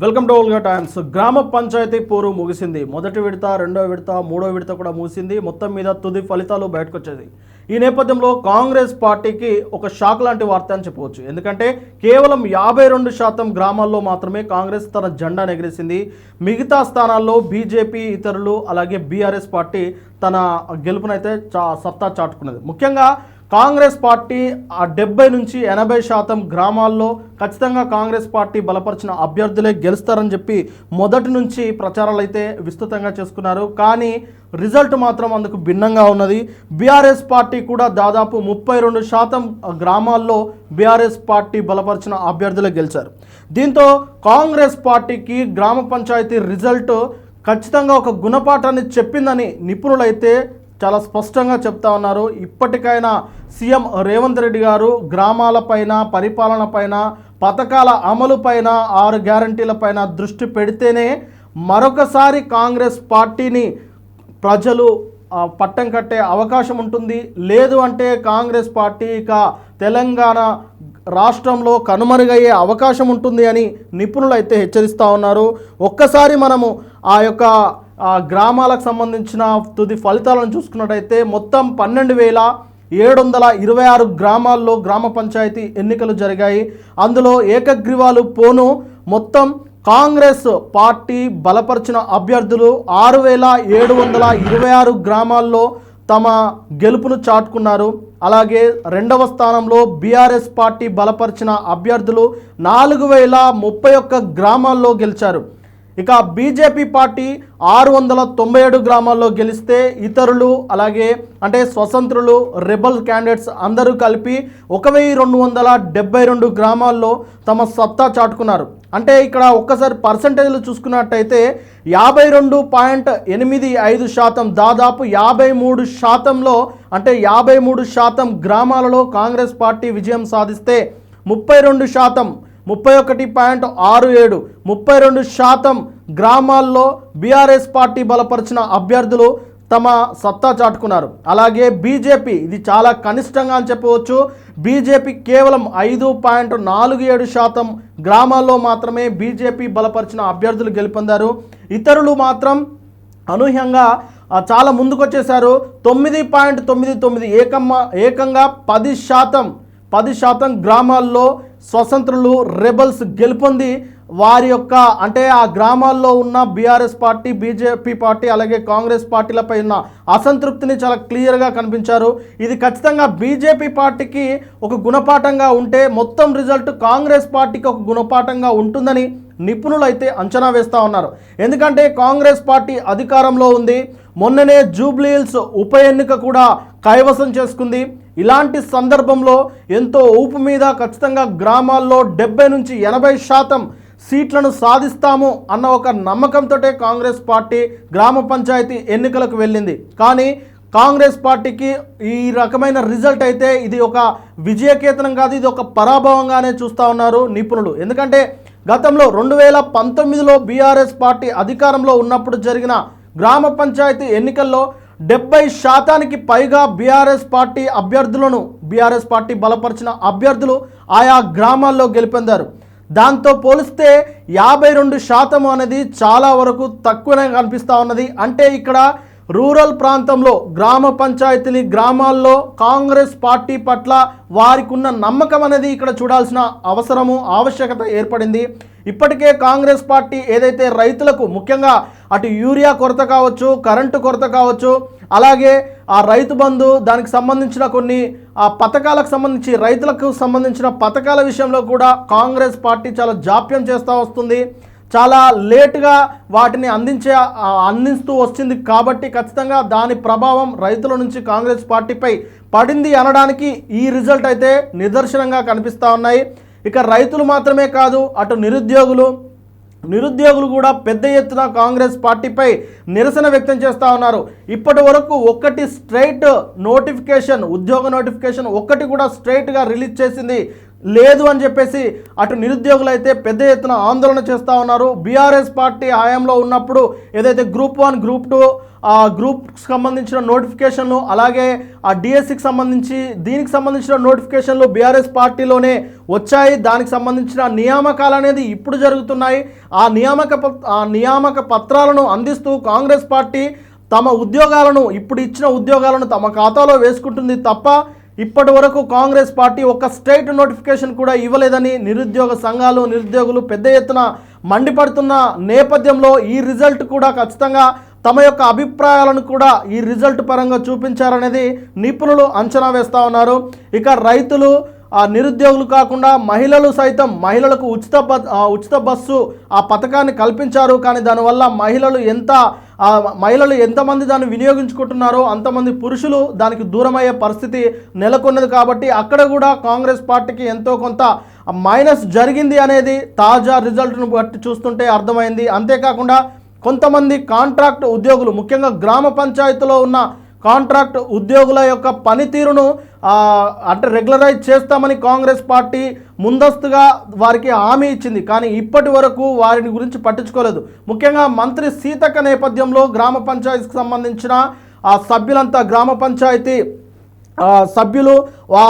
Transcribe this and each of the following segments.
Welcome to Olga times. గ్రామ పంచాయతీ పోరు ముగిసింది. మొదటి విడత, రెండో విడత, మూడో విడత కూడా ముగిసింది. మొత్తం మీద తుది ఫలితాలు బయటకు వచ్చేది. ఈ నేపథ్యంలో కాంగ్రెస్ పార్టీకి ఒక షాక్ లాంటి వార్త అని చెప్పవచ్చు. ఎందుకంటే కేవలం 52% గ్రామాల్లో మాత్రమే కాంగ్రెస్ తన జెండా ఎగరేసింది. మిగతా స్థానాల్లో బీజేపీ, ఇతరులు అలాగే బీఆర్ఎస్ పార్టీ తన గెలుపునైతే సత్తా చాటుకున్నది. ముఖ్యంగా కాంగ్రెస్ పార్టీ 70 నుంచి 80% గ్రామాల్లో ఖచ్చితంగా కాంగ్రెస్ పార్టీ బలపరిచిన అభ్యర్థులే గెలుస్తారని చెప్పి మొదటి నుంచి ప్రచారాలు అయితే విస్తృతంగా చేసుకున్నారు. కానీ రిజల్ట్ మాత్రం అందుకు భిన్నంగా ఉన్నది. బీఆర్ఎస్ పార్టీ కూడా దాదాపు 32% గ్రామాల్లో బీఆర్ఎస్ పార్టీ బలపరిచిన అభ్యర్థులే గెలిచారు. దీంతో కాంగ్రెస్ పార్టీకి గ్రామ పంచాయతీ రిజల్ట్ ఖచ్చితంగా ఒక గుణపాఠాన్ని చెప్పిందని నిపుణులైతే చాలా స్పష్టంగా చెప్తా ఉన్నారు. ఇప్పటికైనా సీఎం రేవంత్ రెడ్డి గారు గ్రామాలపైన, పరిపాలనపైన, పథకాల అమలుపైన, 6 గ్యారంటీలపైన దృష్టి పెడితేనే మరొకసారి కాంగ్రెస్ పార్టీని ప్రజలు పట్టం కట్టే అవకాశం ఉంటుంది. లేదు అంటే కాంగ్రెస్ పార్టీ ఇక తెలంగాణ రాష్ట్రంలో కనుమరుగయ్యే అవకాశం ఉంటుంది అని నిపుణులు అయితే హెచ్చరిస్తూ ఉన్నారు. ఒక్కసారి మనము ఆ యొక్క గ్రామాలకు సంబంధించిన తుది ఫలితాలను చూసుకున్నట్టయితే మొత్తం 12,726 గ్రామాల్లో గ్రామ పంచాయతీ ఎన్నికలు జరిగాయి. అందులో ఏకగ్రీవాలు పోను మొత్తం కాంగ్రెస్ పార్టీ బలపరిచిన అభ్యర్థులు 6,726 గ్రామాల్లో తమ గెలుపును చాటుకున్నారు. అలాగే రెండవ స్థానంలో బీఆర్ఎస్ పార్టీ బలపరిచిన అభ్యర్థులు 4,031 గ్రామాల్లో గెలిచారు. ఇక బీజేపీ పార్టీ 697 గ్రామాల్లో గెలిస్తే ఇతరులు అలాగే అంటే స్వతంత్రులు, రెబల్ క్యాండిడేట్స్ అందరూ కలిపి 1,272 గ్రామాల్లో తమ సత్తా చాటుకున్నారు. అంటే ఇక్కడ ఒక్కసారి పర్సంటేజ్లు చూసుకున్నట్టయితే 52.85%, దాదాపు 53%లో అంటే 53% గ్రామాలలో కాంగ్రెస్ పార్టీ విజయం సాధిస్తే 32%, 31.67, 32% గ్రామాల్లో బీఆర్ఎస్ పార్టీ బలపరిచిన అభ్యర్థులు తమ సత్తా చాటుకున్నారు. అలాగే బీజేపీ, ఇది చాలా కనిష్టంగా అని చెప్పవచ్చు, బీజేపీ కేవలం 5.47% గ్రామాల్లో మాత్రమే బీజేపీ బలపరిచిన అభ్యర్థులు గెలుపొందారు. ఇతరులు మాత్రం అనూహ్యంగా చాలా ముందుకొచ్చేశారు. 9.99, ఏకంగా 10% గ్రామాల్లో స్వతంత్రులు, రెబల్స్ గెలుపొంది వారి యొక్క అంటే ఆ గ్రామాల్లో ఉన్న బీఆర్ఎస్ పార్టీ, బీజేపీ పార్టీ అలాగే కాంగ్రెస్ పార్టీలపై ఉన్న అసంతృప్తిని చాలా క్లియర్గా కనిపించారు. ఇది ఖచ్చితంగా బీజేపీ పార్టీకి ఒక గుణపాఠంగా ఉంటే మొత్తం రిజల్ట్ కాంగ్రెస్ పార్టీకి ఒక గుణపాఠంగా ఉంటుందని నిపుణులు అయితే అంచనా వేస్తూ ఉన్నారు. ఎందుకంటే కాంగ్రెస్ పార్టీ అధికారంలో ఉంది. మొన్ననే జూబ్లీ హిల్స్ ఉప ఎన్నిక కూడా కైవసం చేసుకుంది. ఇలాంటి సందర్భంలో ఎంతో ఊపు మీద ఖచ్చితంగా గ్రామాల్లో 70 నుంచి 80% సీట్లను సాధిస్తాము అన్న ఒక నమ్మకంతో కాంగ్రెస్ పార్టీ గ్రామ పంచాయతీ ఎన్నికలకు వెళ్ళింది. కానీ కాంగ్రెస్ పార్టీకి ఈ రకమైన రిజల్ట్ అయితే ఇది ఒక విజయకేతనం కాదు, ఇది ఒక పరాభవంగానే చూస్తూ ఉన్నారు నిపుణులు. ఎందుకంటే గతంలో 2019లో బీఆర్ఎస్ పార్టీ అధికారంలో ఉన్నప్పుడు జరిగిన గ్రామ పంచాయతీ ఎన్నికల్లో 70% పైగా బీఆర్ఎస్ పార్టీ బలపరిచిన అభ్యర్థులు ఆయా గ్రామాల్లో గెలుపొందారు. దాంతో పోలిస్తే 52% అనేది చాలా వరకు తక్కువనే కనిపిస్తూ ఉన్నది. అంటే ఇక్కడ రూరల్ ప్రాంతంలో గ్రామ పంచాయతీని, గ్రామాల్లో కాంగ్రెస్ పార్టీ పట్ల వారికి ఉన్న నమ్మకం అనేది ఇక్కడ చూడాల్సిన ఆవశ్యకత ఏర్పడింది. ఇప్పటికే కాంగ్రెస్ పార్టీ ఏదైతే రైతులకు ముఖ్యంగా అటు యూరియా కొరత కావచ్చు, కరెంటు కొరత కావచ్చు, అలాగే ఆ రైతు బంధు దానికి సంబంధించిన కొన్ని పథకాలకు సంబంధించి రైతులకు సంబంధించిన పథకాల విషయంలో కూడా కాంగ్రెస్ పార్టీ చాలా జాప్యం చేస్తూ వస్తుంది. చాలా లేటుగా వాటిని అందిస్తూ వచ్చింది. కాబట్టి ఖచ్చితంగా దాని ప్రభావం రైతుల నుంచి కాంగ్రెస్ పార్టీపై పడింది అనడానికి ఈ రిజల్ట్ అయితే నిదర్శనంగా కనిపిస్తూ ఉన్నాయి. ఇక రైతులు మాత్రమే కాదు, అటు నిరుద్యోగులు కూడా పెద్ద ఎత్తున కాంగ్రెస్ పార్టీపై నిరసన వ్యక్తం చేస్తూ ఉన్నారు. ఇప్పటి వరకు ఉద్యోగ నోటిఫికేషన్ ఒక్కటి కూడా స్ట్రైట్గా రిలీజ్ చేసింది లేదు అని చెప్పేసి అటు నిరుద్యోగులు అయితే పెద్ద ఎత్తున ఆందోళన చేస్తూ ఉన్నారు. బీఆర్ఎస్ పార్టీ హయాంలో ఉన్నప్పుడు ఏదైతే గ్రూప్ 1 గ్రూప్ 2 ఆ గ్రూప్కి సంబంధించిన నోటిఫికేషన్లు, అలాగే ఆ డిఎస్సికి సంబంధించి దీనికి సంబంధించిన నోటిఫికేషన్లు బీఆర్ఎస్ పార్టీలోనే వచ్చాయి. దానికి సంబంధించిన నియామకాలు అనేది ఇప్పుడు జరుగుతున్నాయి. ఆ నియామక పత్రాలను అందిస్తూ కాంగ్రెస్ పార్టీ తమ ఉద్యోగాలను, ఇప్పుడు ఇచ్చిన ఉద్యోగాలను తమ ఖాతాలో వేసుకుంటుంది తప్ప ఇప్పటి వరకు కాంగ్రెస్ పార్టీ ఒక స్టేట్ నోటిఫికేషన్ కూడా ఇవ్వలేదని నిరుద్యోగ సంఘాలు, నిరుద్యోగులు పెద్ద ఎత్తున మండిపడుతున్న నేపథ్యంలో ఈ రిజల్ట్ కూడా ఖచ్చితంగా తమ యొక్క అభిప్రాయాలను కూడా ఈ రిజల్ట్ పరంగా చూపించారనేది నిపుణులు అంచనా వేస్తూ ఉన్నారు. ఇక రైతులు, నిరుద్యోగులు కాకుండా మహిళలు సైతం, మహిళలకు ఉచిత బస్సు ఆ పథకాన్ని కల్పించారు. కానీ దానివల్ల మహిళలు ఎంతమంది దాన్ని వినియోగించుకుంటున్నారో అంతమంది పురుషులు దానికి దూరమయ్యే పరిస్థితి నెలకొన్నది. కాబట్టి అక్కడ కూడా కాంగ్రెస్ పార్టీకి ఎంతో కొంత మైనస్ జరిగింది అనేది తాజా రిజల్ట్ను బట్టి చూస్తుంటే అర్థమైంది. అంతేకాకుండా కొంతమంది కాంట్రాక్ట్ ఉద్యోగులు, ముఖ్యంగా గ్రామ పంచాయతీలో ఉన్న కాంట్రాక్ట్ ఉద్యోగుల యొక్క పనితీరును అంటే రెగ్యులరైజ్ చేస్తామని కాంగ్రెస్ పార్టీ ముందస్తుగా వారికి హామీ ఇచ్చింది. కానీ ఇప్పటి వరకు వారిని గురించి పట్టించుకోలేదు. ముఖ్యంగా మంత్రి సీతక్క నేపథ్యంలో గ్రామ పంచాయతీకి సంబంధించిన సభ్యులంతా, గ్రామ పంచాయతీ సభ్యులు,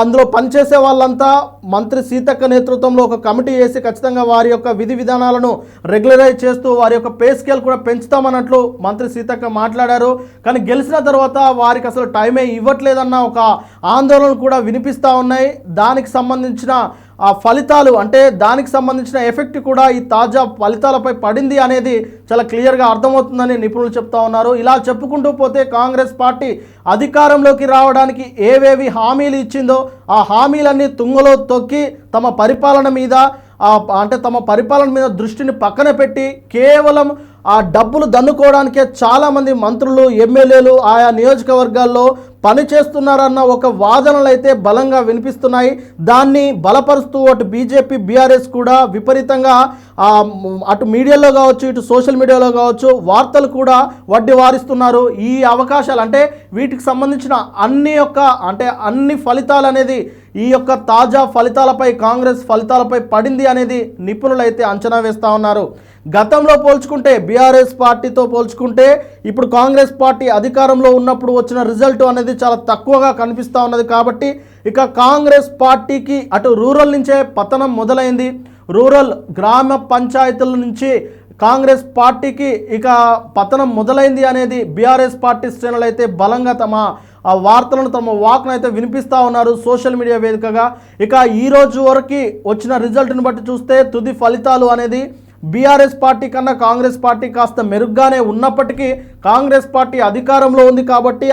అందులో పనిచేసే వాళ్ళంతా మంత్రి సీతక్క నేతృత్వంలో ఒక కమిటీ వేసి ఖచ్చితంగా వారి యొక్క విధి విధానాలను రెగ్యులరైజ్ చేస్తూ వారి యొక్క పే స్కేల్ కూడా పెంచుతామన్నట్లు మంత్రి సీతక్క మాట్లాడారు. కానీ గెలిచిన తర్వాత వారికి అసలు టైమే ఇవ్వట్లేదన్న ఒక ఆందోళనలు కూడా వినిపిస్తూ ఉన్నాయి. దానికి సంబంధించిన ఫలితాలు, అంటే దానికి సంబంధించిన ఎఫెక్ట్ కూడా ఈ తాజా ఫలితాలపై పడింది అనేది చాలా క్లియర్గా అర్థమవుతుందని నిపుణులు చెప్తా ఉన్నారు. ఇలా చెప్పుకుంటూ పోతే కాంగ్రెస్ పార్టీ అధికారంలోకి రావడానికి ఏవేవి హామీలు ఇచ్చిందో ఆ హామీలన్నీ తుంగలో తొక్కి తమ పరిపాలన మీద దృష్టిని పక్కన పెట్టి కేవలం ఆ డబ్బులు దన్నుకోవడానికే చాలామంది మంత్రులు, ఎమ్మెల్యేలు ఆయా నియోజకవర్గాల్లో పనిచేస్తున్నారన్న ఒక వాదనలు అయితే బలంగా వినిపిస్తున్నాయి. దాన్ని బలపరుస్తూ అటు బీజేపీ, బీఆర్ఎస్ కూడా విపరీతంగా అటు మీడియాలో కావచ్చు, ఇటు సోషల్ మీడియాలో కావచ్చు వార్తలు కూడా వడ్డీ వారిస్తున్నారు. ఈ అవకాశాలు, అంటే వీటికి సంబంధించిన అన్ని ఫలితాలు అనేది ఈ యొక్క తాజా ఫలితాలపై, కాంగ్రెస్ ఫలితాలపై పడింది అనేది నిపుణులు అయితే అంచనా వేస్తూ ఉన్నారు. గతంలో పోల్చుకుంటే, బీఆర్ఎస్ పార్టీతో పోల్చుకుంటే ఇప్పుడు కాంగ్రెస్ పార్టీ అధికారంలో ఉన్నప్పుడు వచ్చిన రిజల్ట్ అనేది చాలా తక్కువగా కనిపిస్తూ ఉన్నది. కాబట్టి ఇక కాంగ్రెస్ పార్టీకి అటు రూరల్ నుంచే పతనం మొదలైంది. రూరల్ గ్రామ పంచాయతీల నుంచి కాంగ్రెస్ పార్టీకి ఇక పతనం మొదలైంది అనేది బీఆర్ఎస్ పార్టీ శ్రేణులు అయితే బలంగా తమ వార్తలను, తమ వాక్ను అయితే వినిపిస్తూ ఉన్నారు సోషల్ మీడియా వేదికగా. ఇక ఈ రోజు వరకు వచ్చిన రిజల్ట్ని బట్టి చూస్తే తుది ఫలితాలు అనేది బీఆర్ఎస్ పార్టీ కన్నా కాంగ్రెస్ పార్టీ కాస్త మెరుగ్గానే ఉన్నప్పటికీ కాంగ్రెస్ పార్టీ అధికారంలో ఉంది కాబట్టి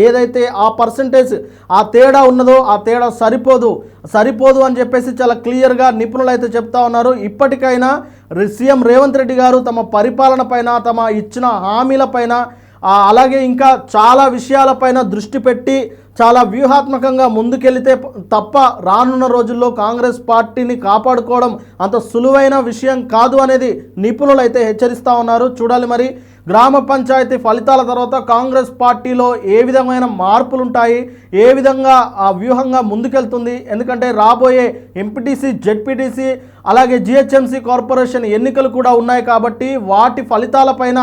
ఏదైతే ఆ పర్సంటేజ్, ఆ తేడా ఉన్నదో ఆ తేడా సరిపోదు అని చెప్పేసి చాలా క్లియర్గా నిపుణులు అయితే చెప్తా ఉన్నారు. ఇప్పటికైనా సీఎం రేవంత్ రెడ్డి గారు తమ పరిపాలన పైన, తమ ఇచ్చిన హామీల పైన, అలాగే ఇంకా చాలా విషయాలపైన దృష్టి పెట్టి చాలా వ్యూహాత్మకంగా ముందుకెళ్తే తప్ప రానున్న రోజుల్లో కాంగ్రెస్ పార్టీని కాపాడుకోవడం అంత సులువైన విషయం కాదు అనేది నిపుణులు అయితే హెచ్చరిస్తూ ఉన్నారు. చూడాలి మరి గ్రామ పంచాయతీ ఫలితాల తర్వాత కాంగ్రెస్ పార్టీలో ఏ విధమైన మార్పులు ఉంటాయి, ఏ విధంగా ఆ వ్యూహంగా ముందుకెళ్తుంది. ఎందుకంటే రాబోయే ఎంపీటీసీ, జెడ్పీటీసీ, అలాగే జిహెచ్ఎంసీ కార్పొరేషన్ ఎన్నికలు కూడా ఉన్నాయి. కాబట్టి వాటి ఫలితాలపైన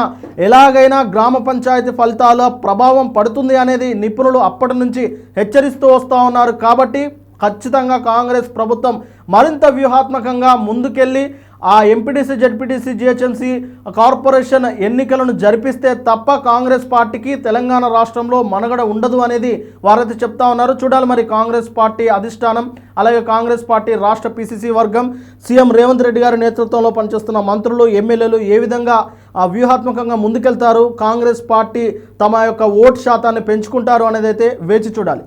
ఎలాగైనా గ్రామ పంచాయతీ ఫలితాల ప్రభావం పడుతుంది అనేది నిపుణులు అప్పటి నుంచి హెచ్చరిస్తూ వస్తూ ఉన్నారు. కాబట్టి ఖచ్చితంగా కాంగ్రెస్ ప్రభుత్వం మరింత వ్యూహాత్మకంగా ముందుకెళ్ళి ఆ ఎంపీటీసీ, జెడ్పీటీసీ, జిహెచ్ఎంసీ కార్పొరేషన్ ఎన్నికలను జరిపిస్తే తప్ప కాంగ్రెస్ పార్టీకి తెలంగాణ రాష్ట్రంలో మనుగడ ఉండదు అనేది వారైతే చెప్తా ఉన్నారు. చూడాలి మరి కాంగ్రెస్ పార్టీ అధిష్టానం, అలాగే కాంగ్రెస్ పార్టీ రాష్ట్ర పీసీసీ వర్గం, సీఎం రేవంత్ రెడ్డి గారి నేతృత్వంలో పనిచేస్తున్న మంత్రులు, ఎమ్మెల్యేలు ఏ విధంగా వ్యూహాత్మకంగా ముందుకెళ్తారు, కాంగ్రెస్ పార్టీ తమ యొక్క ఓటు శాతాన్ని పెంచుకుంటారు అనేది అయితే వేచి చూడాలి.